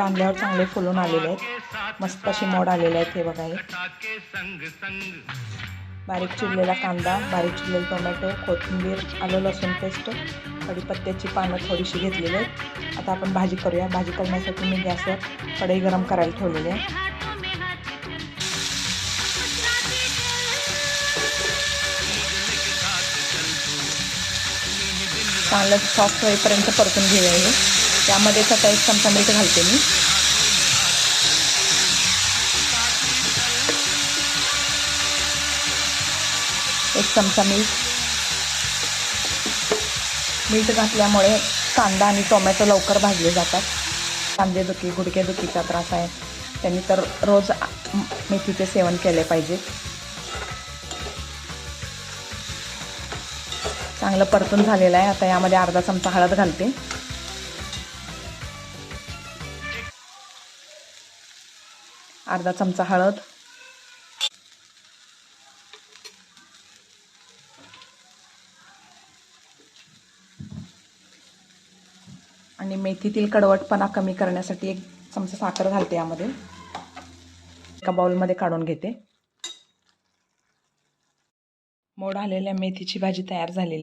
बांधल्यावर चांगले फुलून आलेले आहेत, मस्त अशी मोड आलेले आहेत. हे बघा, हे बारीक चिरलेला कांदा, बारीक चिरलेले टोमॅटो, कोथिंबीर, आलं लसूण पेस्ट, कढीपत्त्याची पानं थोडीशी घेतलेली आहेत. आता आपण भाजी करूया. भाजी करण्यासाठी मी गॅसवर कढई गरम करायला ठेवलेली आहे. चांगलं सॉफ्ट होईपर्यंत परतून घेऊया हे. त्यामध्येच आता 1 चमचा मीठ घालते मी. एक चमचा मीठ घातल्यामुळे कांदा आणि टोमॅटो लवकर भाजले जातात. सांधेदुखी, गुडघेदुखीचा त्रास आहे त्यांनी तर रोज मेथीचे सेवन केले पाहिजे. चांगलं परतून झालेलं आहे. आता यामध्ये अर्धा चमचा हळद घालते. अर्धा चमचा हळद, आणि मेथीतील कडवटपणा कमी करण्यासाठी 1 चमचा साखर घालते यामध्ये. एका बाउलमध्ये काढून घेते. मोड आलेल्या मेथीची भाजी तयार झालेली.